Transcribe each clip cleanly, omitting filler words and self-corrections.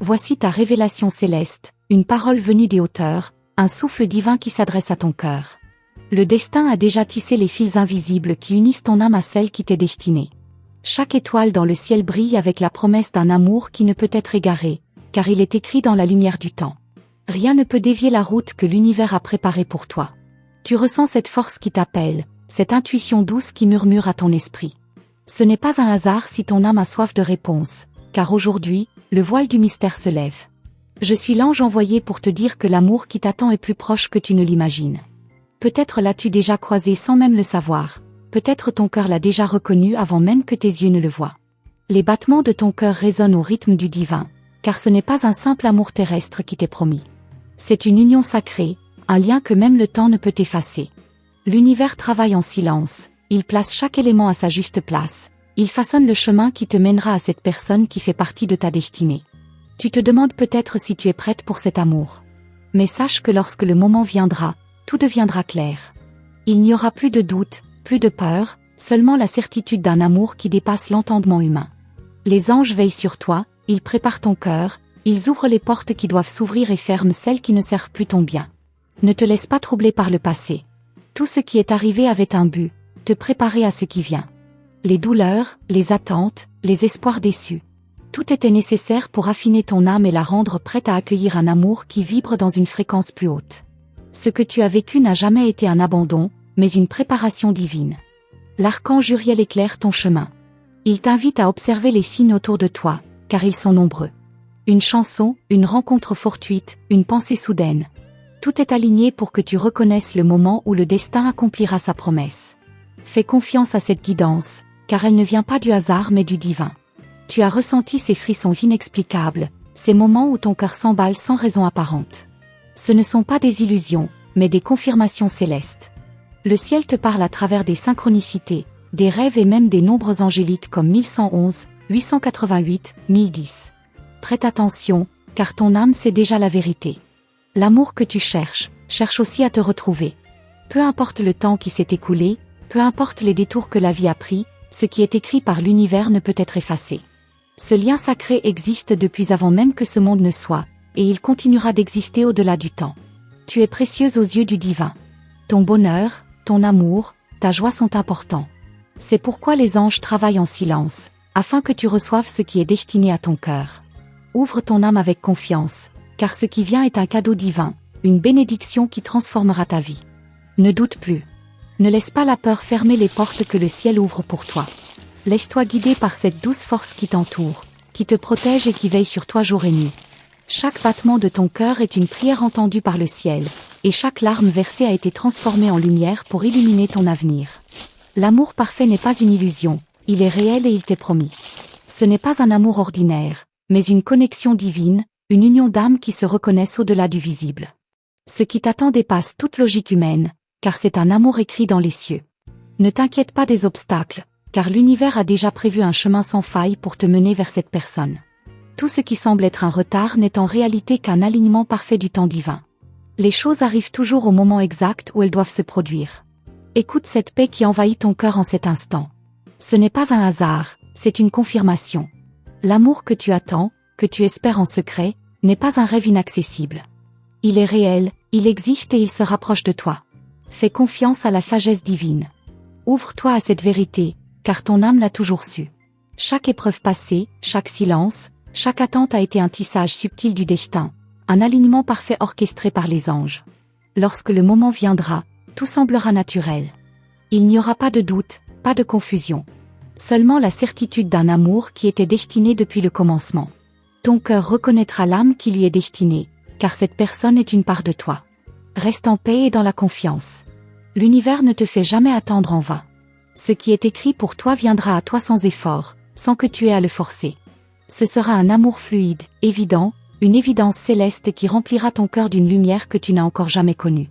Voici ta révélation céleste, une parole venue des hauteurs, un souffle divin qui s'adresse à ton cœur. Le destin a déjà tissé les fils invisibles qui unissent ton âme à celle qui t'est destinée. Chaque étoile dans le ciel brille avec la promesse d'un amour qui ne peut être égaré, car il est écrit dans la lumière du temps. Rien ne peut dévier la route que l'univers a préparée pour toi. Tu ressens cette force qui t'appelle, cette intuition douce qui murmure à ton esprit. Ce n'est pas un hasard si ton âme a soif de réponse, car aujourd'hui, le voile du mystère se lève. Je suis l'ange envoyé pour te dire que l'amour qui t'attend est plus proche que tu ne l'imagines. Peut-être l'as-tu déjà croisé sans même le savoir, peut-être ton cœur l'a déjà reconnu avant même que tes yeux ne le voient. Les battements de ton cœur résonnent au rythme du divin, car ce n'est pas un simple amour terrestre qui t'est promis. C'est une union sacrée, un lien que même le temps ne peut effacer. L'univers travaille en silence, il place chaque élément à sa juste place, il façonne le chemin qui te mènera à cette personne qui fait partie de ta destinée. Tu te demandes peut-être si tu es prête pour cet amour. Mais sache que lorsque le moment viendra, tout deviendra clair. Il n'y aura plus de doute, plus de peur, seulement la certitude d'un amour qui dépasse l'entendement humain. Les anges veillent sur toi, ils préparent ton cœur, ils ouvrent les portes qui doivent s'ouvrir et ferment celles qui ne servent plus ton bien. Ne te laisse pas troubler par le passé. Tout ce qui est arrivé avait un but, te préparer à ce qui vient. Les douleurs, les attentes, les espoirs déçus. Tout était nécessaire pour affiner ton âme et la rendre prête à accueillir un amour qui vibre dans une fréquence plus haute. Ce que tu as vécu n'a jamais été un abandon, mais une préparation divine. L'archange Uriel éclaire ton chemin. Il t'invite à observer les signes autour de toi, car ils sont nombreux. Une chanson, une rencontre fortuite, une pensée soudaine. Tout est aligné pour que tu reconnaisses le moment où le destin accomplira sa promesse. Fais confiance à cette guidance, car elle ne vient pas du hasard mais du divin. Tu as ressenti ces frissons inexplicables, ces moments où ton cœur s'emballe sans raison apparente. Ce ne sont pas des illusions, mais des confirmations célestes. Le ciel te parle à travers des synchronicités, des rêves et même des nombres angéliques comme 1111, 888, 1010. Prête attention, car ton âme sait déjà la vérité. L'amour que tu cherches aussi à te retrouver. Peu importe le temps qui s'est écoulé, peu importe les détours que la vie a pris, ce qui est écrit par l'univers ne peut être effacé. Ce lien sacré existe depuis avant même que ce monde ne soit, et il continuera d'exister au-delà du temps. Tu es précieuse aux yeux du divin. Ton bonheur, ton amour, ta joie sont importants. C'est pourquoi les anges travaillent en silence, afin que tu reçoives ce qui est destiné à ton cœur. Ouvre ton âme avec confiance, car ce qui vient est un cadeau divin, une bénédiction qui transformera ta vie. Ne doute plus. Ne laisse pas la peur fermer les portes que le ciel ouvre pour toi. Laisse-toi guider par cette douce force qui t'entoure, qui te protège et qui veille sur toi jour et nuit. Chaque battement de ton cœur est une prière entendue par le ciel, et chaque larme versée a été transformée en lumière pour illuminer ton avenir. L'amour parfait n'est pas une illusion, il est réel et il t'est promis. Ce n'est pas un amour ordinaire, mais une connexion divine, une union d'âmes qui se reconnaissent au-delà du visible. Ce qui t'attend dépasse toute logique humaine, car c'est un amour écrit dans les cieux. Ne t'inquiète pas des obstacles, car l'univers a déjà prévu un chemin sans faille pour te mener vers cette personne. Tout ce qui semble être un retard n'est en réalité qu'un alignement parfait du temps divin. Les choses arrivent toujours au moment exact où elles doivent se produire. Écoute cette paix qui envahit ton cœur en cet instant. Ce n'est pas un hasard, c'est une confirmation. L'amour que tu attends, que tu espères en secret, n'est pas un rêve inaccessible. Il est réel, il existe et il se rapproche de toi. Fais confiance à la sagesse divine. Ouvre-toi à cette vérité, car ton âme l'a toujours su. Chaque épreuve passée, chaque silence, chaque attente a été un tissage subtil du destin, un alignement parfait orchestré par les anges. Lorsque le moment viendra, tout semblera naturel. Il n'y aura pas de doute, pas de confusion. Seulement la certitude d'un amour qui était destiné depuis le commencement. Ton cœur reconnaîtra l'âme qui lui est destinée, car cette personne est une part de toi. Reste en paix et dans la confiance. L'univers ne te fait jamais attendre en vain. Ce qui est écrit pour toi viendra à toi sans effort, sans que tu aies à le forcer. Ce sera un amour fluide, évident, une évidence céleste qui remplira ton cœur d'une lumière que tu n'as encore jamais connue.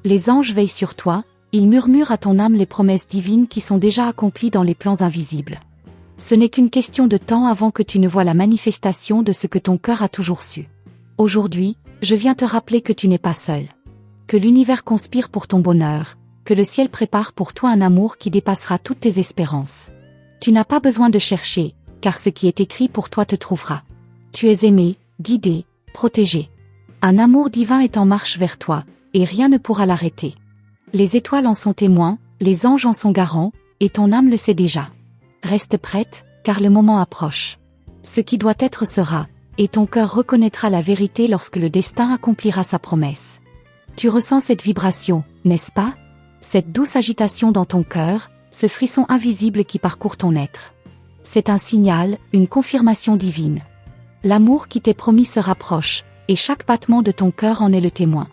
Les anges veillent sur toi, ils murmurent à ton âme les promesses divines qui sont déjà accomplies dans les plans invisibles. Ce n'est qu'une question de temps avant que tu ne vois la manifestation de ce que ton cœur a toujours su. Aujourd'hui, je viens te rappeler que tu n'es pas seul. Que l'univers conspire pour ton bonheur, que le ciel prépare pour toi un amour qui dépassera toutes tes espérances. Tu n'as pas besoin de chercher, car ce qui est écrit pour toi te trouvera. Tu es aimé, guidé, protégé. Un amour divin est en marche vers toi, et rien ne pourra l'arrêter. Les étoiles en sont témoins, les anges en sont garants, et ton âme le sait déjà. Reste prête, car le moment approche. Ce qui doit être sera, et ton cœur reconnaîtra la vérité lorsque le destin accomplira sa promesse. Tu ressens cette vibration, n'est-ce pas? Cette douce agitation dans ton cœur, ce frisson invisible qui parcourt ton être. C'est un signal, une confirmation divine. L'amour qui t'est promis se rapproche, et chaque battement de ton cœur en est le témoin.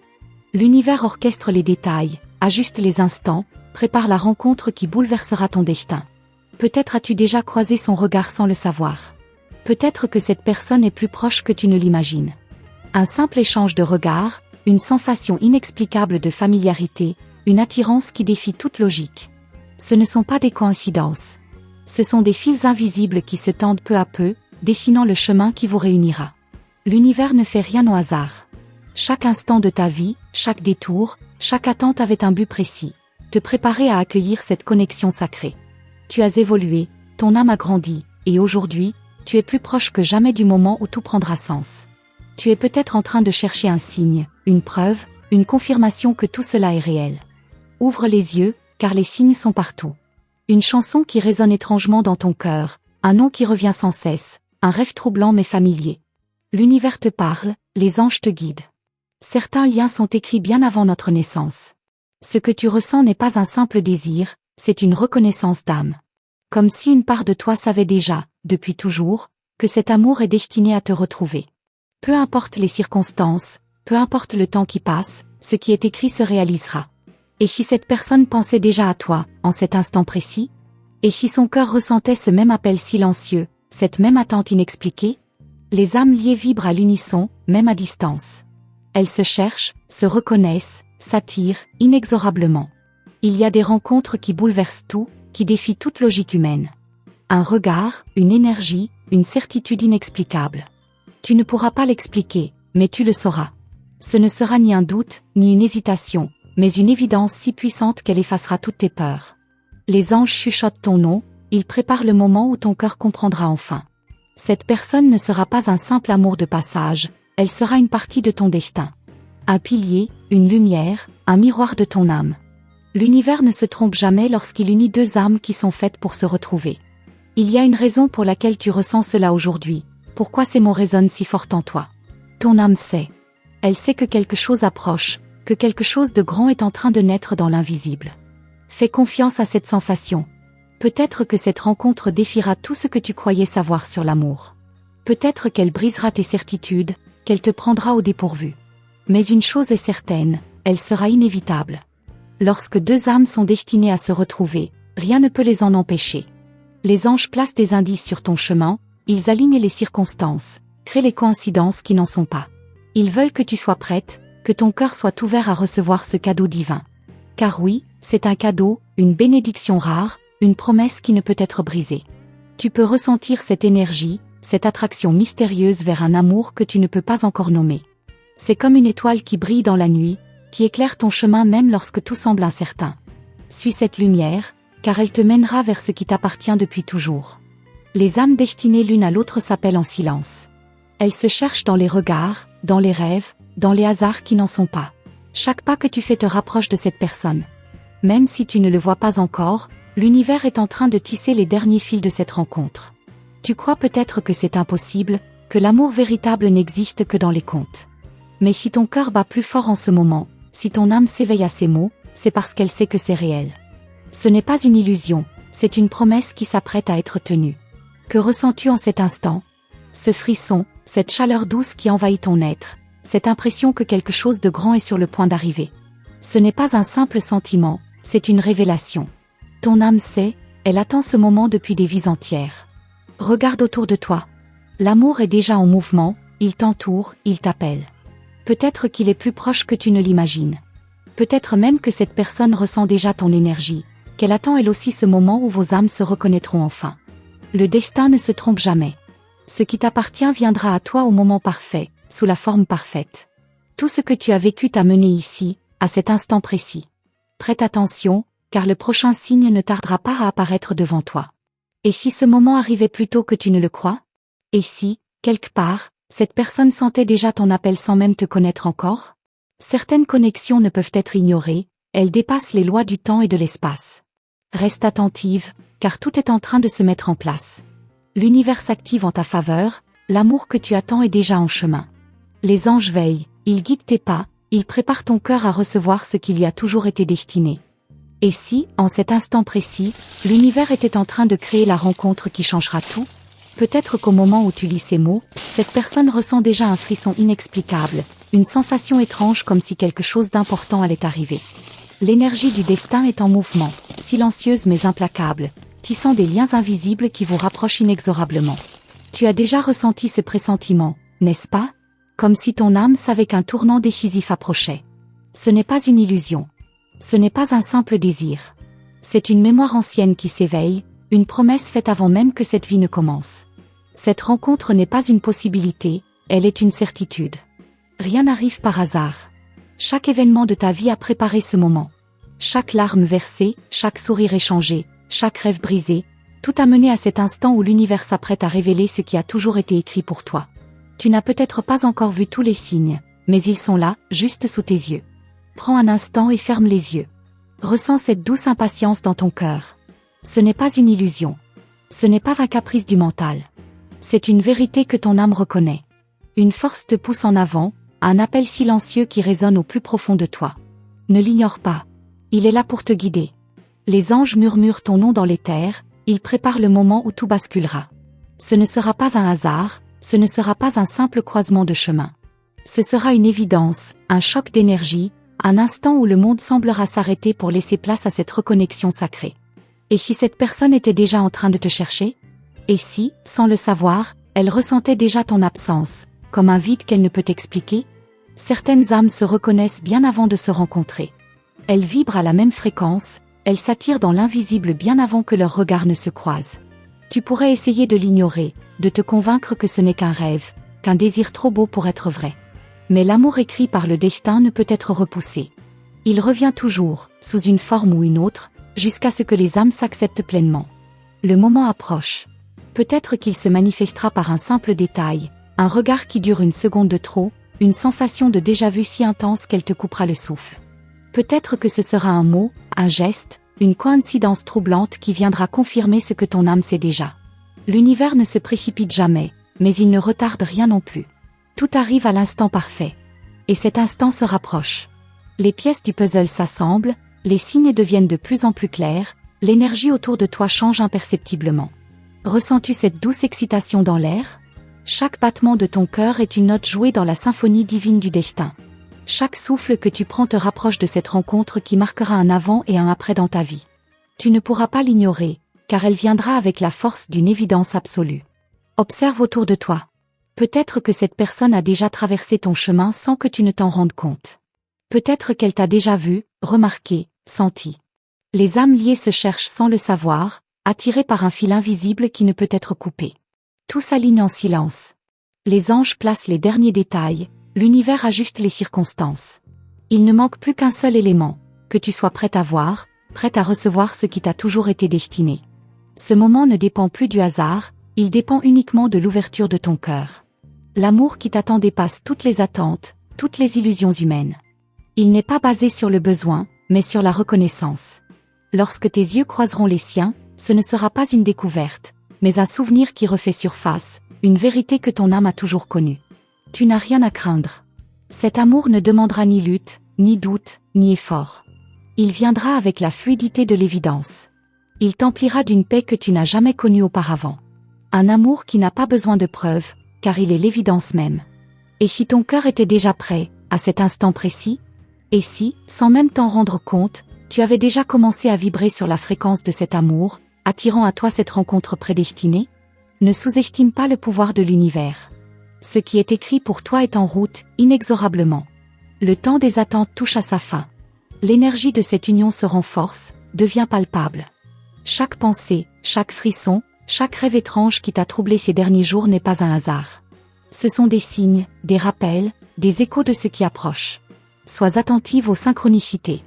L'univers orchestre les détails, ajuste les instants, prépare la rencontre qui bouleversera ton destin. Peut-être as-tu déjà croisé son regard sans le savoir. Peut-être que cette personne est plus proche que tu ne l'imagines. Un simple échange de regards, une sensation inexplicable de familiarité, une attirance qui défie toute logique. Ce ne sont pas des coïncidences. Ce sont des fils invisibles qui se tendent peu à peu, dessinant le chemin qui vous réunira. L'univers ne fait rien au hasard. Chaque instant de ta vie, chaque détour, chaque attente avait un but précis. Te préparer à accueillir cette connexion sacrée. Tu as évolué, ton âme a grandi, et aujourd'hui, tu es plus proche que jamais du moment où tout prendra sens. Tu es peut-être en train de chercher un signe, une preuve, une confirmation que tout cela est réel. Ouvre les yeux, car les signes sont partout. Une chanson qui résonne étrangement dans ton cœur, un nom qui revient sans cesse, un rêve troublant mais familier. L'univers te parle, les anges te guident. Certains liens sont écrits bien avant notre naissance. Ce que tu ressens n'est pas un simple désir, c'est une reconnaissance d'âme. Comme si une part de toi savait déjà, depuis toujours, que cet amour est destiné à te retrouver. Peu importe les circonstances, peu importe le temps qui passe, ce qui est écrit se réalisera. Et si cette personne pensait déjà à toi, en cet instant précis? Et si son cœur ressentait ce même appel silencieux, cette même attente inexpliquée? Les âmes liées vibrent à l'unisson, même à distance. Elles se cherchent, se reconnaissent, s'attirent, inexorablement. Il y a des rencontres qui bouleversent tout, qui défient toute logique humaine. Un regard, une énergie, une certitude inexplicable. Tu ne pourras pas l'expliquer, mais tu le sauras. Ce ne sera ni un doute, ni une hésitation, mais une évidence si puissante qu'elle effacera toutes tes peurs. Les anges chuchotent ton nom, ils préparent le moment où ton cœur comprendra enfin. Cette personne ne sera pas un simple amour de passage, elle sera une partie de ton destin. Un pilier, une lumière, un miroir de ton âme. L'univers ne se trompe jamais lorsqu'il unit deux âmes qui sont faites pour se retrouver. Il y a une raison pour laquelle tu ressens cela aujourd'hui, pourquoi ces mots résonnent si fort en toi. Ton âme sait. Elle sait que quelque chose approche, que quelque chose de grand est en train de naître dans l'invisible. Fais confiance à cette sensation. Peut-être que cette rencontre défiera tout ce que tu croyais savoir sur l'amour. Peut-être qu'elle brisera tes certitudes, qu'elle te prendra au dépourvu. Mais une chose est certaine, elle sera inévitable. Lorsque deux âmes sont destinées à se retrouver, rien ne peut les en empêcher. Les anges placent des indices sur ton chemin, ils alignent les circonstances, créent les coïncidences qui n'en sont pas. Ils veulent que tu sois prête, que ton cœur soit ouvert à recevoir ce cadeau divin. Car oui, c'est un cadeau, une bénédiction rare, une promesse qui ne peut être brisée. Tu peux ressentir cette énergie, cette attraction mystérieuse vers un amour que tu ne peux pas encore nommer. C'est comme une étoile qui brille dans la nuit, qui éclaire ton chemin même lorsque tout semble incertain. Suis cette lumière, car elle te mènera vers ce qui t'appartient depuis toujours. Les âmes destinées l'une à l'autre s'appellent en silence. Elles se cherchent dans les regards, dans les rêves, dans les hasards qui n'en sont pas. Chaque pas que tu fais te rapproche de cette personne. Même si tu ne le vois pas encore, l'univers est en train de tisser les derniers fils de cette rencontre. Tu crois peut-être que c'est impossible, que l'amour véritable n'existe que dans les contes. Mais si ton cœur bat plus fort en ce moment, si ton âme s'éveille à ces mots, c'est parce qu'elle sait que c'est réel. Ce n'est pas une illusion, c'est une promesse qui s'apprête à être tenue. Que ressens-tu en cet instant? Ce frisson, cette chaleur douce qui envahit ton être, cette impression que quelque chose de grand est sur le point d'arriver. Ce n'est pas un simple sentiment, c'est une révélation. Ton âme sait, elle attend ce moment depuis des vies entières. Regarde autour de toi. L'amour est déjà en mouvement, il t'entoure, il t'appelle. Peut-être qu'il est plus proche que tu ne l'imagines. Peut-être même que cette personne ressent déjà ton énergie, qu'elle attend elle aussi ce moment où vos âmes se reconnaîtront enfin. Le destin ne se trompe jamais. Ce qui t'appartient viendra à toi au moment parfait, sous la forme parfaite. Tout ce que tu as vécu t'a mené ici, à cet instant précis. Prête attention, car le prochain signe ne tardera pas à apparaître devant toi. Et si ce moment arrivait plus tôt que tu ne le crois? Et si, quelque part, Cette personne sentait déjà ton appel sans même te connaître encore? Certaines connexions ne peuvent être ignorées, elles dépassent les lois du temps et de l'espace. Reste attentive, car tout est en train de se mettre en place. L'univers s'active en ta faveur, l'amour que tu attends est déjà en chemin. Les anges veillent, ils guident tes pas, ils préparent ton cœur à recevoir ce qui lui a toujours été destiné. Et si, en cet instant précis, l'univers était en train de créer la rencontre qui changera tout? Peut-être qu'au moment où tu lis ces mots, cette personne ressent déjà un frisson inexplicable, une sensation étrange comme si quelque chose d'important allait arriver. L'énergie du destin est en mouvement, silencieuse mais implacable, tissant des liens invisibles qui vous rapprochent inexorablement. Tu as déjà ressenti ce pressentiment, n'est-ce pas? Comme si ton âme savait qu'un tournant décisif approchait. Ce n'est pas une illusion. Ce n'est pas un simple désir. C'est une mémoire ancienne qui s'éveille, une promesse faite avant même que cette vie ne commence. Cette rencontre n'est pas une possibilité, elle est une certitude. Rien n'arrive par hasard. Chaque événement de ta vie a préparé ce moment. Chaque larme versée, chaque sourire échangé, chaque rêve brisé, tout a mené à cet instant où l'univers s'apprête à révéler ce qui a toujours été écrit pour toi. Tu n'as peut-être pas encore vu tous les signes, mais ils sont là, juste sous tes yeux. Prends un instant et ferme les yeux. Ressens cette douce impatience dans ton cœur. Ce n'est pas une illusion. Ce n'est pas un caprice du mental. C'est une vérité que ton âme reconnaît. Une force te pousse en avant, un appel silencieux qui résonne au plus profond de toi. Ne l'ignore pas. Il est là pour te guider. Les anges murmurent ton nom dans l'éther, ils préparent le moment où tout basculera. Ce ne sera pas un hasard, ce ne sera pas un simple croisement de chemin. Ce sera une évidence, un choc d'énergie, un instant où le monde semblera s'arrêter pour laisser place à cette reconnexion sacrée. Et si cette personne était déjà en train de te chercher? Et si, sans le savoir, elle ressentait déjà ton absence, comme un vide qu'elle ne peut expliquer? Certaines âmes se reconnaissent bien avant de se rencontrer. Elles vibrent à la même fréquence, elles s'attirent dans l'invisible bien avant que leurs regards ne se croisent. Tu pourrais essayer de l'ignorer, de te convaincre que ce n'est qu'un rêve, qu'un désir trop beau pour être vrai. Mais l'amour écrit par le destin ne peut être repoussé. Il revient toujours, sous une forme ou une autre, jusqu'à ce que les âmes s'acceptent pleinement. Le moment approche. Peut-être qu'il se manifestera par un simple détail, un regard qui dure une seconde de trop, une sensation de déjà-vu si intense qu'elle te coupera le souffle. Peut-être que ce sera un mot, un geste, une coïncidence troublante qui viendra confirmer ce que ton âme sait déjà. L'univers ne se précipite jamais, mais il ne retarde rien non plus. Tout arrive à l'instant parfait. Et cet instant se rapproche. Les pièces du puzzle s'assemblent, les signes deviennent de plus en plus clairs, l'énergie autour de toi change imperceptiblement. Ressens-tu cette douce excitation dans l'air? Chaque battement de ton cœur est une note jouée dans la symphonie divine du destin. Chaque souffle que tu prends te rapproche de cette rencontre qui marquera un avant et un après dans ta vie. Tu ne pourras pas l'ignorer, car elle viendra avec la force d'une évidence absolue. Observe autour de toi. Peut-être que cette personne a déjà traversé ton chemin sans que tu ne t'en rendes compte. Peut-être qu'elle t'a déjà vu, remarqué, senti. Les âmes liées se cherchent sans le savoir, attirées par un fil invisible qui ne peut être coupé. Tout s'aligne en silence. Les anges placent les derniers détails, l'univers ajuste les circonstances. Il ne manque plus qu'un seul élément, que tu sois prête à voir, prête à recevoir ce qui t'a toujours été destiné. Ce moment ne dépend plus du hasard, il dépend uniquement de l'ouverture de ton cœur. L'amour qui t'attend dépasse toutes les attentes, toutes les illusions humaines. Il n'est pas basé sur le besoin, mais sur la reconnaissance. Lorsque tes yeux croiseront les siens, ce ne sera pas une découverte, mais un souvenir qui refait surface, une vérité que ton âme a toujours connue. Tu n'as rien à craindre. Cet amour ne demandera ni lutte, ni doute, ni effort. Il viendra avec la fluidité de l'évidence. Il t'emplira d'une paix que tu n'as jamais connue auparavant. Un amour qui n'a pas besoin de preuves, car il est l'évidence même. Et si ton cœur était déjà prêt, à cet instant précis? Et si, sans même t'en rendre compte, tu avais déjà commencé à vibrer sur la fréquence de cet amour, attirant à toi cette rencontre prédestinée? Ne sous-estime pas le pouvoir de l'univers. Ce qui est écrit pour toi est en route, inexorablement. Le temps des attentes touche à sa fin. L'énergie de cette union se renforce, devient palpable. Chaque pensée, chaque frisson, chaque rêve étrange qui t'a troublé ces derniers jours n'est pas un hasard. Ce sont des signes, des rappels, des échos de ce qui approche. Sois attentive aux synchronicités.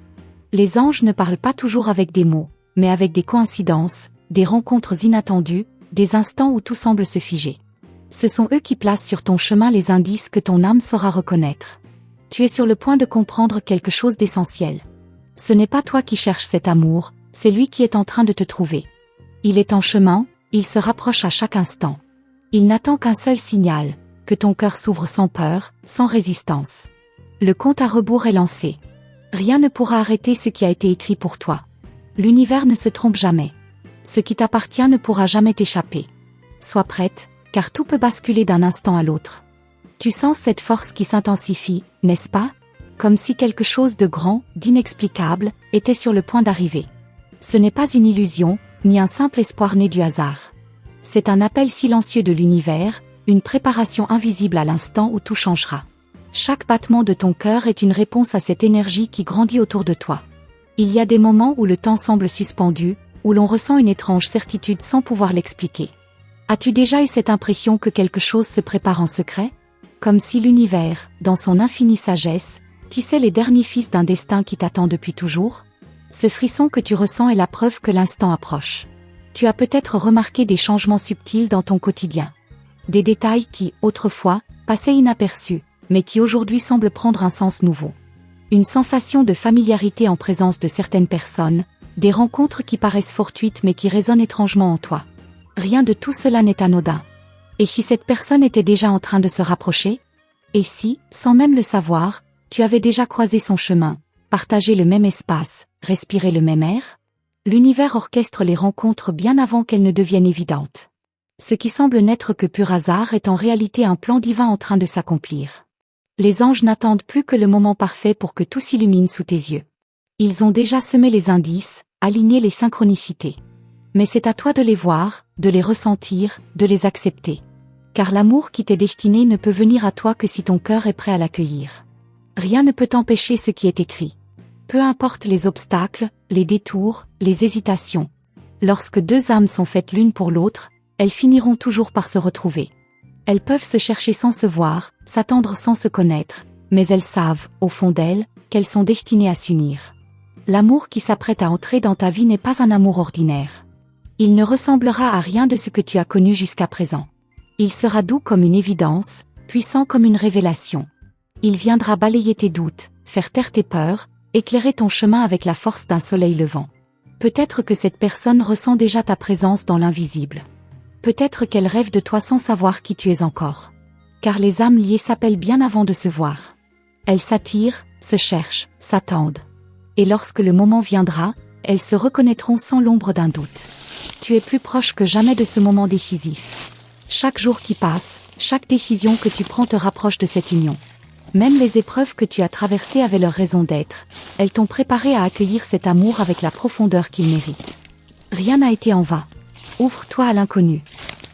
Les anges ne parlent pas toujours avec des mots, mais avec des coïncidences, des rencontres inattendues, des instants où tout semble se figer. Ce sont eux qui placent sur ton chemin les indices que ton âme saura reconnaître. Tu es sur le point de comprendre quelque chose d'essentiel. Ce n'est pas toi qui cherches cet amour, c'est lui qui est en train de te trouver. Il est en chemin, il se rapproche à chaque instant. Il n'attend qu'un seul signal, que ton cœur s'ouvre sans peur, sans résistance. Le compte à rebours est lancé. Rien ne pourra arrêter ce qui a été écrit pour toi. L'univers ne se trompe jamais. Ce qui t'appartient ne pourra jamais t'échapper. Sois prête, car tout peut basculer d'un instant à l'autre. Tu sens cette force qui s'intensifie, n'est-ce pas? Comme si quelque chose de grand, d'inexplicable, était sur le point d'arriver. Ce n'est pas une illusion, ni un simple espoir né du hasard. C'est un appel silencieux de l'univers, une préparation invisible à l'instant où tout changera. Chaque battement de ton cœur est une réponse à cette énergie qui grandit autour de toi. Il y a des moments où le temps semble suspendu, où l'on ressent une étrange certitude sans pouvoir l'expliquer. As-tu déjà eu cette impression que quelque chose se prépare en secret? Comme si l'univers, dans son infinie sagesse, tissait les derniers fils d'un destin qui t'attend depuis toujours? Ce frisson que tu ressens est la preuve que l'instant approche. Tu as peut-être remarqué des changements subtils dans ton quotidien. Des détails qui, autrefois, passaient inaperçus, mais qui aujourd'hui semblent prendre un sens nouveau. Une sensation de familiarité en présence de certaines personnes, des rencontres qui paraissent fortuites mais qui résonnent étrangement en toi. Rien de tout cela n'est anodin. Et si cette personne était déjà en train de se rapprocher? Et si, sans même le savoir, tu avais déjà croisé son chemin, partagé le même espace, respiré le même air? L'univers orchestre les rencontres bien avant qu'elles ne deviennent évidentes. Ce qui semble n'être que pur hasard est en réalité un plan divin en train de s'accomplir. Les anges n'attendent plus que le moment parfait pour que tout s'illumine sous tes yeux. Ils ont déjà semé les indices, aligné les synchronicités. Mais c'est à toi de les voir, de les ressentir, de les accepter. Car l'amour qui t'est destiné ne peut venir à toi que si ton cœur est prêt à l'accueillir. Rien ne peut empêcher ce qui est écrit. Peu importe les obstacles, les détours, les hésitations. Lorsque deux âmes sont faites l'une pour l'autre, elles finiront toujours par se retrouver. Elles peuvent se chercher sans se voir, s'attendre sans se connaître, mais elles savent, au fond d'elles, qu'elles sont destinées à s'unir. L'amour qui s'apprête à entrer dans ta vie n'est pas un amour ordinaire. Il ne ressemblera à rien de ce que tu as connu jusqu'à présent. Il sera doux comme une évidence, puissant comme une révélation. Il viendra balayer tes doutes, faire taire tes peurs, éclairer ton chemin avec la force d'un soleil levant. Peut-être que cette personne ressent déjà ta présence dans l'invisible. Peut-être qu'elle rêve de toi sans savoir qui tu es encore. Car les âmes liées s'appellent bien avant de se voir. Elles s'attirent, se cherchent, s'attendent. Et lorsque le moment viendra, elles se reconnaîtront sans l'ombre d'un doute. Tu es plus proche que jamais de ce moment décisif. Chaque jour qui passe, chaque décision que tu prends te rapproche de cette union. Même les épreuves que tu as traversées avaient leur raison d'être. Elles t'ont préparé à accueillir cet amour avec la profondeur qu'il mérite. Rien n'a été en vain. Ouvre-toi à l'inconnu.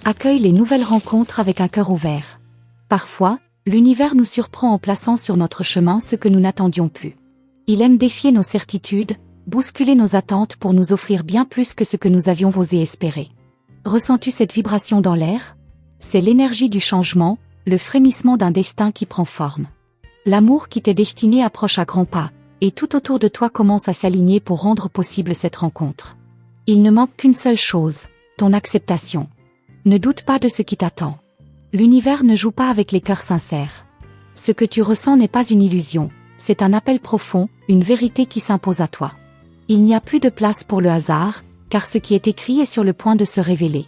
Accueille les nouvelles rencontres avec un cœur ouvert. Parfois, l'univers nous surprend en plaçant sur notre chemin ce que nous n'attendions plus. Il aime défier nos certitudes, bousculer nos attentes pour nous offrir bien plus que ce que nous avions osé espérer. Ressens-tu cette vibration dans l'air? C'est l'énergie du changement, le frémissement d'un destin qui prend forme. L'amour qui t'est destiné approche à grands pas, et tout autour de toi commence à s'aligner pour rendre possible cette rencontre. Il ne manque qu'une seule chose, ton acceptation. Ne doute pas de ce qui t'attend. L'univers ne joue pas avec les cœurs sincères. Ce que tu ressens n'est pas une illusion, c'est un appel profond, une vérité qui s'impose à toi. Il n'y a plus de place pour le hasard, car ce qui est écrit est sur le point de se révéler.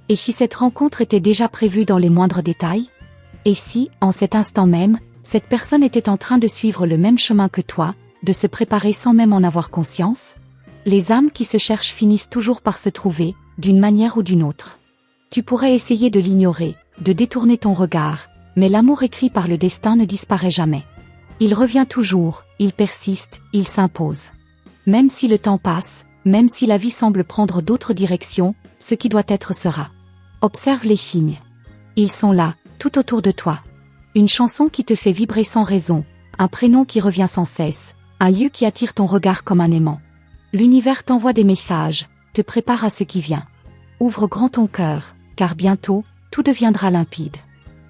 Et si cette rencontre était déjà prévue dans les moindres détails? Et si, en cet instant même, cette personne était en train de suivre le même chemin que toi, de se préparer sans même en avoir conscience? Les âmes qui se cherchent finissent toujours par se trouver, d'une manière ou d'une autre. Tu pourrais essayer de l'ignorer, de détourner ton regard, mais l'amour écrit par le destin ne disparaît jamais. Il revient toujours, il persiste, il s'impose. Même si le temps passe, même si la vie semble prendre d'autres directions, ce qui doit être sera. Observe les signes. Ils sont là, tout autour de toi. Une chanson qui te fait vibrer sans raison, un prénom qui revient sans cesse, un lieu qui attire ton regard comme un aimant. L'univers t'envoie des messages, te prépare à ce qui vient. Ouvre grand ton cœur, car bientôt, tout deviendra limpide.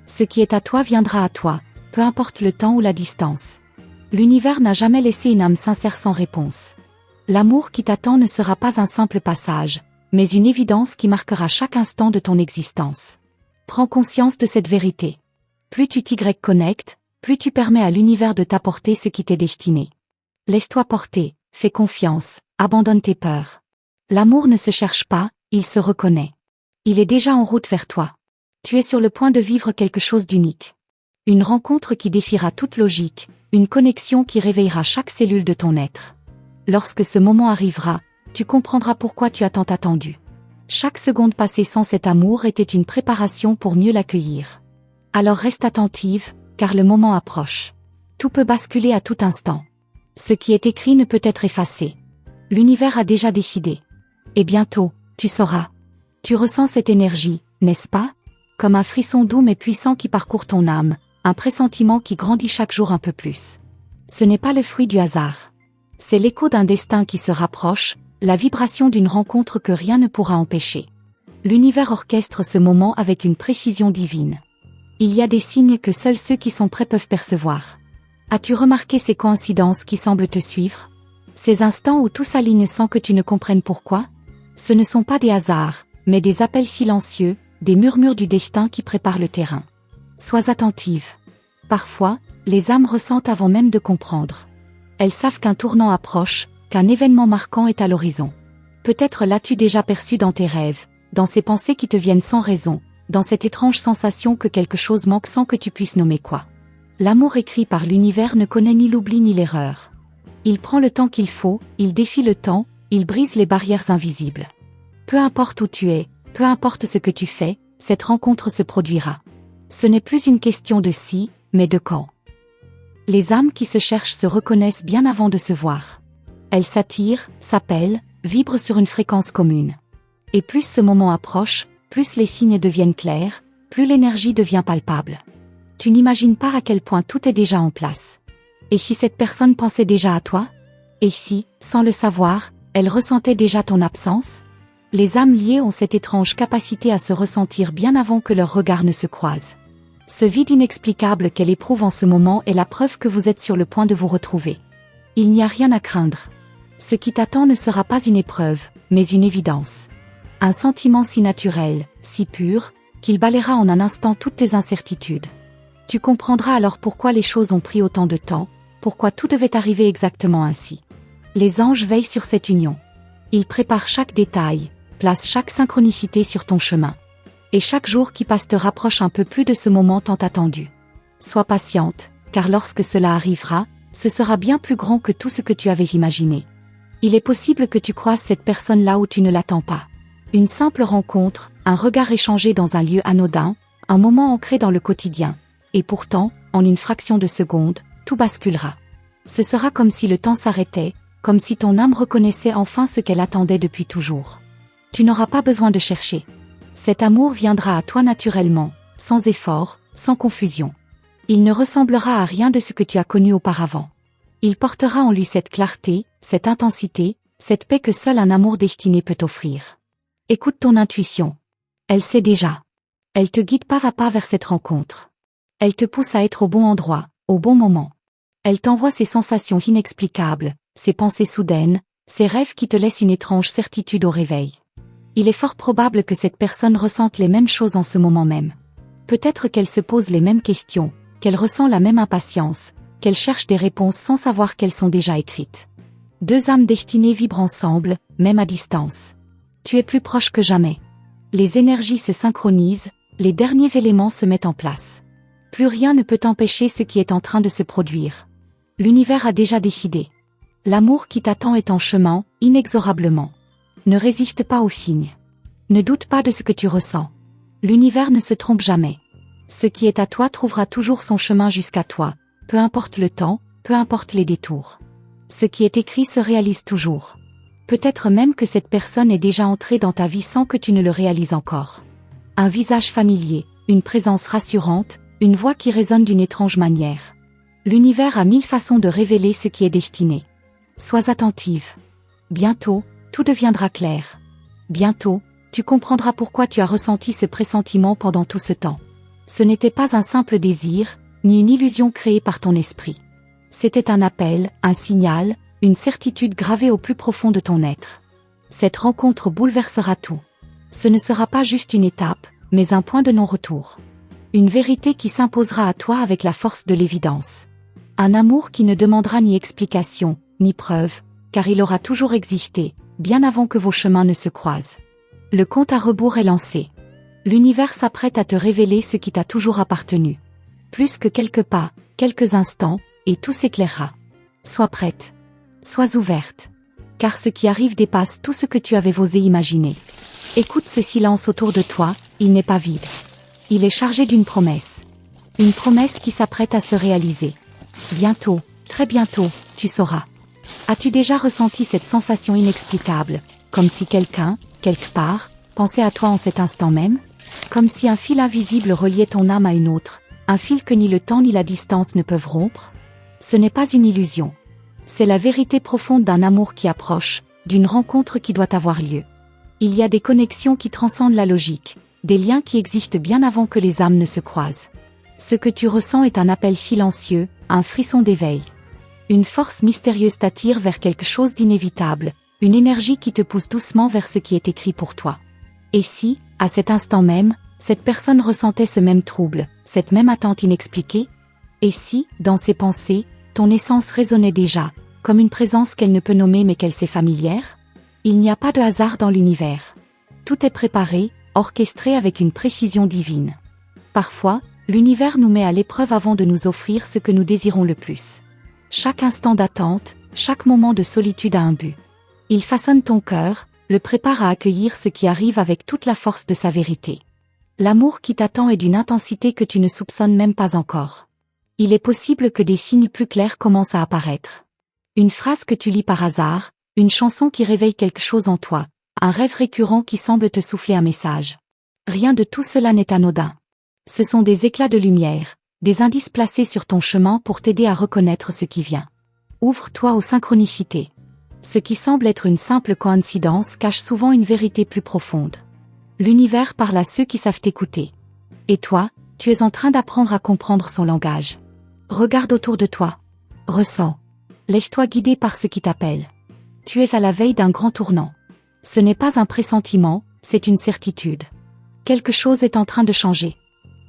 Ce qui est à toi viendra à toi, peu importe le temps ou la distance. L'univers n'a jamais laissé une âme sincère sans réponse. L'amour qui t'attend ne sera pas un simple passage, mais une évidence qui marquera chaque instant de ton existence. Prends conscience de cette vérité. Plus tu t'y connectes, plus tu permets à l'univers de t'apporter ce qui t'est destiné. Laisse-toi porter, fais confiance, abandonne tes peurs. L'amour ne se cherche pas, il se reconnaît. Il est déjà en route vers toi. Tu es sur le point de vivre quelque chose d'unique. Une rencontre qui défiera toute logique, une connexion qui réveillera chaque cellule de ton être. Lorsque ce moment arrivera, tu comprendras pourquoi tu as tant attendu. Chaque seconde passée sans cet amour était une préparation pour mieux l'accueillir. Alors reste attentive, car le moment approche. Tout peut basculer à tout instant. Ce qui est écrit ne peut être effacé. L'univers a déjà décidé. Et bientôt, tu sauras. Tu ressens cette énergie, n'est-ce pas? Comme un frisson doux mais puissant qui parcourt ton âme, un pressentiment qui grandit chaque jour un peu plus. Ce n'est pas le fruit du hasard. C'est l'écho d'un destin qui se rapproche, la vibration d'une rencontre que rien ne pourra empêcher. L'univers orchestre ce moment avec une précision divine. Il y a des signes que seuls ceux qui sont prêts peuvent percevoir. As-tu remarqué ces coïncidences qui semblent te suivre? Ces instants où tout s'aligne sans que tu ne comprennes pourquoi? Ce ne sont pas des hasards, mais des appels silencieux, des murmures du destin qui préparent le terrain. Sois attentive. Parfois, les âmes ressentent avant même de comprendre. Elles savent qu'un tournant approche, qu'un événement marquant est à l'horizon. Peut-être l'as-tu déjà perçu dans tes rêves, dans ces pensées qui te viennent sans raison, dans cette étrange sensation que quelque chose manque sans que tu puisses nommer quoi. L'amour écrit par l'univers ne connaît ni l'oubli ni l'erreur. Il prend le temps qu'il faut, il défie le temps, il brise les barrières invisibles. Peu importe où tu es, peu importe ce que tu fais, cette rencontre se produira. Ce n'est plus une question de si, mais de quand. Les âmes qui se cherchent se reconnaissent bien avant de se voir. Elles s'attirent, s'appellent, vibrent sur une fréquence commune. Et plus ce moment approche, plus les signes deviennent clairs, plus l'énergie devient palpable. Tu n'imagines pas à quel point tout est déjà en place. Et si cette personne pensait déjà à toi? Et si, sans le savoir, elle ressentait déjà ton absence? Les âmes liées ont cette étrange capacité à se ressentir bien avant que leurs regards ne se croisent. Ce vide inexplicable qu'elle éprouve en ce moment est la preuve que vous êtes sur le point de vous retrouver. Il n'y a rien à craindre. Ce qui t'attend ne sera pas une épreuve, mais une évidence. Un sentiment si naturel, si pur, qu'il balayera en un instant toutes tes incertitudes. Tu comprendras alors pourquoi les choses ont pris autant de temps, pourquoi tout devait arriver exactement ainsi. Les anges veillent sur cette union. Ils préparent chaque détail, placent chaque synchronicité sur ton chemin. Et chaque jour qui passe te rapproche un peu plus de ce moment tant attendu. Sois patiente, car lorsque cela arrivera, ce sera bien plus grand que tout ce que tu avais imaginé. Il est possible que tu croises cette personne là où tu ne l'attends pas. Une simple rencontre, un regard échangé dans un lieu anodin, un moment ancré dans le quotidien. Et pourtant, en une fraction de seconde, tout basculera. Ce sera comme si le temps s'arrêtait, comme si ton âme reconnaissait enfin ce qu'elle attendait depuis toujours. Tu n'auras pas besoin de chercher. Cet amour viendra à toi naturellement, sans effort, sans confusion. Il ne ressemblera à rien de ce que tu as connu auparavant. Il portera en lui cette clarté, cette intensité, cette paix que seul un amour destiné peut offrir. Écoute ton intuition. Elle sait déjà. Elle te guide pas à pas vers cette rencontre. Elle te pousse à être au bon endroit, au bon moment. Elle t'envoie ces sensations inexplicables, ces pensées soudaines, ces rêves qui te laissent une étrange certitude au réveil. Il est fort probable que cette personne ressente les mêmes choses en ce moment même. Peut-être qu'elle se pose les mêmes questions, qu'elle ressent la même impatience, qu'elle cherche des réponses sans savoir qu'elles sont déjà écrites. Deux âmes destinées vibrent ensemble, même à distance. Tu es plus proche que jamais. Les énergies se synchronisent, les derniers éléments se mettent en place. Plus rien ne peut empêcher ce qui est en train de se produire. L'univers a déjà décidé. L'amour qui t'attend est en chemin, inexorablement. Ne résiste pas aux signes. Ne doute pas de ce que tu ressens. L'univers ne se trompe jamais. Ce qui est à toi trouvera toujours son chemin jusqu'à toi, peu importe le temps, peu importe les détours. Ce qui est écrit se réalise toujours. Peut-être même que cette personne est déjà entrée dans ta vie sans que tu ne le réalises encore. Un visage familier, une présence rassurante, une voix qui résonne d'une étrange manière. L'univers a mille façons de révéler ce qui est destiné. Sois attentive. Bientôt, tout deviendra clair. Bientôt, tu comprendras pourquoi tu as ressenti ce pressentiment pendant tout ce temps. Ce n'était pas un simple désir, ni une illusion créée par ton esprit. C'était un appel, un signal, une certitude gravée au plus profond de ton être. Cette rencontre bouleversera tout. Ce ne sera pas juste une étape, mais un point de non-retour. Une vérité qui s'imposera à toi avec la force de l'évidence. Un amour qui ne demandera ni explication, ni preuve, car il aura toujours existé, bien avant que vos chemins ne se croisent. Le compte à rebours est lancé. L'univers s'apprête à te révéler ce qui t'a toujours appartenu. Plus que quelques pas, quelques instants, et tout s'éclairera. Sois prête. Sois ouverte. Car ce qui arrive dépasse tout ce que tu avais osé imaginer. Écoute ce silence autour de toi, il n'est pas vide. Il est chargé d'une promesse. Une promesse qui s'apprête à se réaliser. Bientôt, très bientôt, tu sauras. As-tu déjà ressenti cette sensation inexplicable, comme si quelqu'un, quelque part, pensait à toi en cet instant même? Comme si un fil invisible reliait ton âme à une autre, un fil que ni le temps ni la distance ne peuvent rompre? Ce n'est pas une illusion. C'est la vérité profonde d'un amour qui approche, d'une rencontre qui doit avoir lieu. Il y a des connexions qui transcendent la logique, des liens qui existent bien avant que les âmes ne se croisent. Ce que tu ressens est un appel silencieux, un frisson d'éveil. Une force mystérieuse t'attire vers quelque chose d'inévitable, une énergie qui te pousse doucement vers ce qui est écrit pour toi. Et si, à cet instant même, cette personne ressentait ce même trouble, cette même attente inexpliquée? Et si, dans ses pensées, ton essence résonnait déjà, comme une présence qu'elle ne peut nommer mais qu'elle sait familière? Il n'y a pas de hasard dans l'univers. Tout est préparé, orchestré avec une précision divine. Parfois, l'univers nous met à l'épreuve avant de nous offrir ce que nous désirons le plus. Chaque instant d'attente, chaque moment de solitude a un but. Il façonne ton cœur, le prépare à accueillir ce qui arrive avec toute la force de sa vérité. L'amour qui t'attend est d'une intensité que tu ne soupçonnes même pas encore. Il est possible que des signes plus clairs commencent à apparaître. Une phrase que tu lis par hasard, une chanson qui réveille quelque chose en toi, un rêve récurrent qui semble te souffler un message. Rien de tout cela n'est anodin. Ce sont des éclats de lumière, des indices placés sur ton chemin pour t'aider à reconnaître ce qui vient. Ouvre-toi aux synchronicités. Ce qui semble être une simple coïncidence cache souvent une vérité plus profonde. L'univers parle à ceux qui savent écouter. Et toi, tu es en train d'apprendre à comprendre son langage. Regarde autour de toi. Ressens. Laisse-toi guider par ce qui t'appelle. Tu es à la veille d'un grand tournant. Ce n'est pas un pressentiment, c'est une certitude. Quelque chose est en train de changer.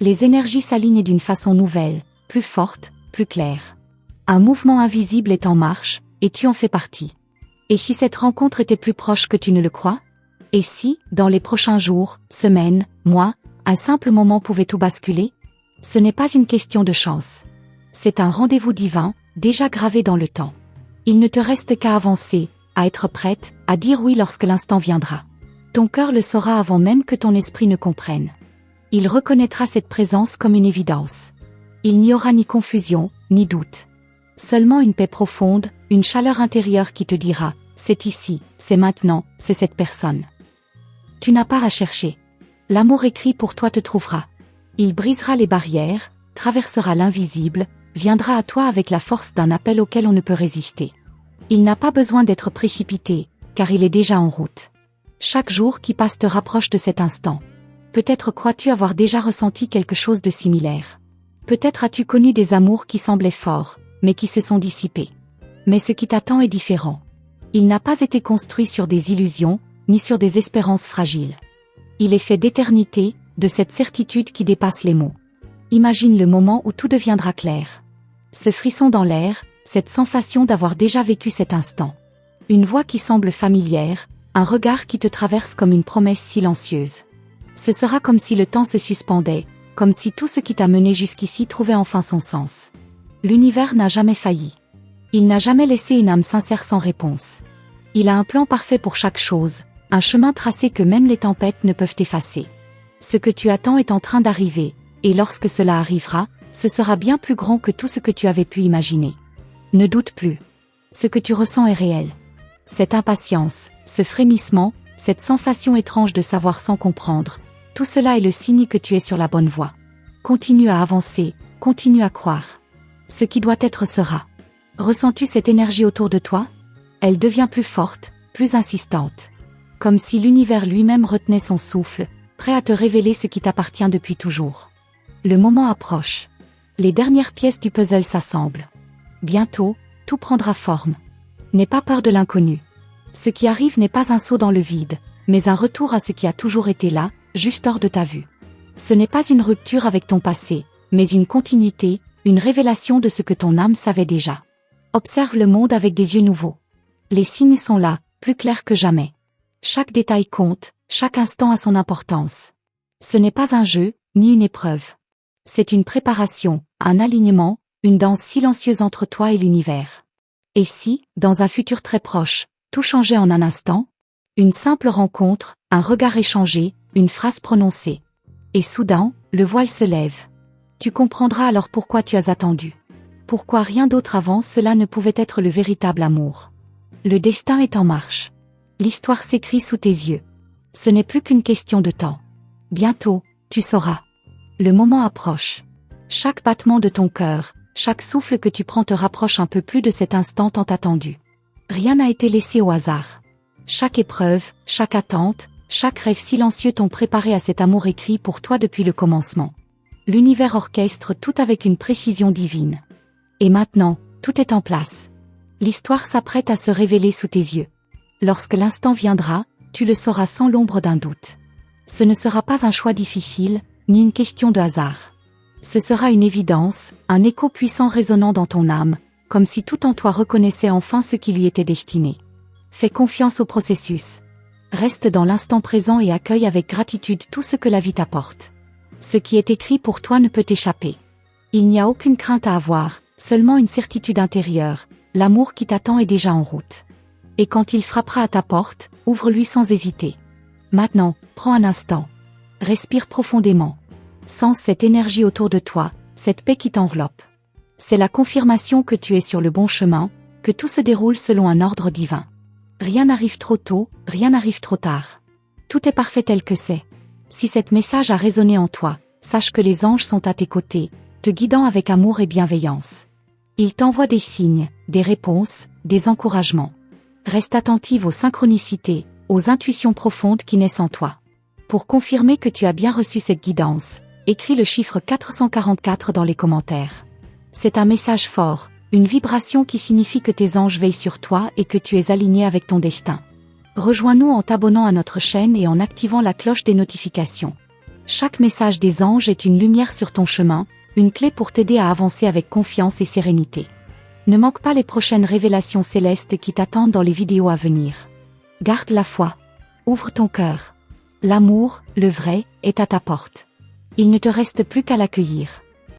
Les énergies s'alignent d'une façon nouvelle, plus forte, plus claire. Un mouvement invisible est en marche, et tu en fais partie. Et si cette rencontre était plus proche que tu ne le crois? Et si, dans les prochains jours, semaines, mois, un simple moment pouvait tout basculer? Ce n'est pas une question de chance. C'est un rendez-vous divin, déjà gravé dans le temps. Il ne te reste qu'à avancer, à être prête, à dire oui lorsque l'instant viendra. Ton cœur le saura avant même que ton esprit ne comprenne. Il reconnaîtra cette présence comme une évidence. Il n'y aura ni confusion, ni doute. Seulement une paix profonde, une chaleur intérieure qui te dira, c'est ici, c'est maintenant, c'est cette personne. Tu n'as pas à chercher. L'amour écrit pour toi te trouvera. Il brisera les barrières, traversera l'invisible, viendra à toi avec la force d'un appel auquel on ne peut résister. Il n'a pas besoin d'être précipité, car il est déjà en route. Chaque jour qui passe te rapproche de cet instant. Peut-être crois-tu avoir déjà ressenti quelque chose de similaire. Peut-être as-tu connu des amours qui semblaient forts, mais qui se sont dissipés. Mais ce qui t'attend est différent. Il n'a pas été construit sur des illusions, ni sur des espérances fragiles. Il est fait d'éternité, de cette certitude qui dépasse les mots. Imagine le moment où tout deviendra clair. Ce frisson dans l'air, cette sensation d'avoir déjà vécu cet instant. Une voix qui semble familière, un regard qui te traverse comme une promesse silencieuse. Ce sera comme si le temps se suspendait, comme si tout ce qui t'a mené jusqu'ici trouvait enfin son sens. L'univers n'a jamais failli. Il n'a jamais laissé une âme sincère sans réponse. Il a un plan parfait pour chaque chose, un chemin tracé que même les tempêtes ne peuvent effacer. Ce que tu attends est en train d'arriver, et lorsque cela arrivera, ce sera bien plus grand que tout ce que tu avais pu imaginer. Ne doute plus. Ce que tu ressens est réel. Cette impatience, ce frémissement, cette sensation étrange de savoir sans comprendre, tout cela est le signe que tu es sur la bonne voie. Continue à avancer, continue à croire. Ce qui doit être sera. Ressens-tu cette énergie autour de toi? Elle devient plus forte, plus insistante. Comme si l'univers lui-même retenait son souffle, prêt à te révéler ce qui t'appartient depuis toujours. Le moment approche. Les dernières pièces du puzzle s'assemblent. Bientôt, tout prendra forme. N'aie pas peur de l'inconnu. Ce qui arrive n'est pas un saut dans le vide, mais un retour à ce qui a toujours été là, juste hors de ta vue. Ce n'est pas une rupture avec ton passé, mais une continuité, une révélation de ce que ton âme savait déjà. Observe le monde avec des yeux nouveaux. Les signes sont là, plus clairs que jamais. Chaque détail compte, chaque instant a son importance. Ce n'est pas un jeu, ni une épreuve. C'est une préparation, un alignement, une danse silencieuse entre toi et l'univers. Et si, dans un futur très proche, tout changeait en un instant? Une simple rencontre, un regard échangé, une phrase prononcée. Et soudain, le voile se lève. Tu comprendras alors pourquoi tu as attendu. Pourquoi rien d'autre avant cela ne pouvait être le véritable amour. Le destin est en marche. L'histoire s'écrit sous tes yeux. Ce n'est plus qu'une question de temps. Bientôt, tu sauras. Le moment approche. Chaque battement de ton cœur, chaque souffle que tu prends te rapproche un peu plus de cet instant tant attendu. Rien n'a été laissé au hasard. Chaque épreuve, chaque attente, chaque rêve silencieux t'ont préparé à cet amour écrit pour toi depuis le commencement. L'univers orchestre tout avec une précision divine. Et maintenant, tout est en place. L'histoire s'apprête à se révéler sous tes yeux. Lorsque l'instant viendra, tu le sauras sans l'ombre d'un doute. Ce ne sera pas un choix difficile, ni une question de hasard. Ce sera une évidence, un écho puissant résonnant dans ton âme, comme si tout en toi reconnaissait enfin ce qui lui était destiné. Fais confiance au processus. Reste dans l'instant présent et accueille avec gratitude tout ce que la vie t'apporte. Ce qui est écrit pour toi ne peut t'échapper. Il n'y a aucune crainte à avoir, seulement une certitude intérieure, l'amour qui t'attend est déjà en route. Et quand il frappera à ta porte, ouvre-lui sans hésiter. Maintenant, prends un instant. Respire profondément. Sens cette énergie autour de toi, cette paix qui t'enveloppe. C'est la confirmation que tu es sur le bon chemin, que tout se déroule selon un ordre divin. Rien n'arrive trop tôt, rien n'arrive trop tard. Tout est parfait tel que c'est. Si cet message a résonné en toi, sache que les anges sont à tes côtés, te guidant avec amour et bienveillance. Ils t'envoient des signes, des réponses, des encouragements. Reste attentive aux synchronicités, aux intuitions profondes qui naissent en toi. Pour confirmer que tu as bien reçu cette guidance, écris le chiffre 444 dans les commentaires. C'est un message fort, une vibration qui signifie que tes anges veillent sur toi et que tu es aligné avec ton destin. Rejoins-nous en t'abonnant à notre chaîne et en activant la cloche des notifications. Chaque message des anges est une lumière sur ton chemin, une clé pour t'aider à avancer avec confiance et sérénité. Ne manque pas les prochaines révélations célestes qui t'attendent dans les vidéos à venir. Garde la foi. Ouvre ton cœur. L'amour, le vrai, est à ta porte. Il ne te reste plus qu'à l'accueillir.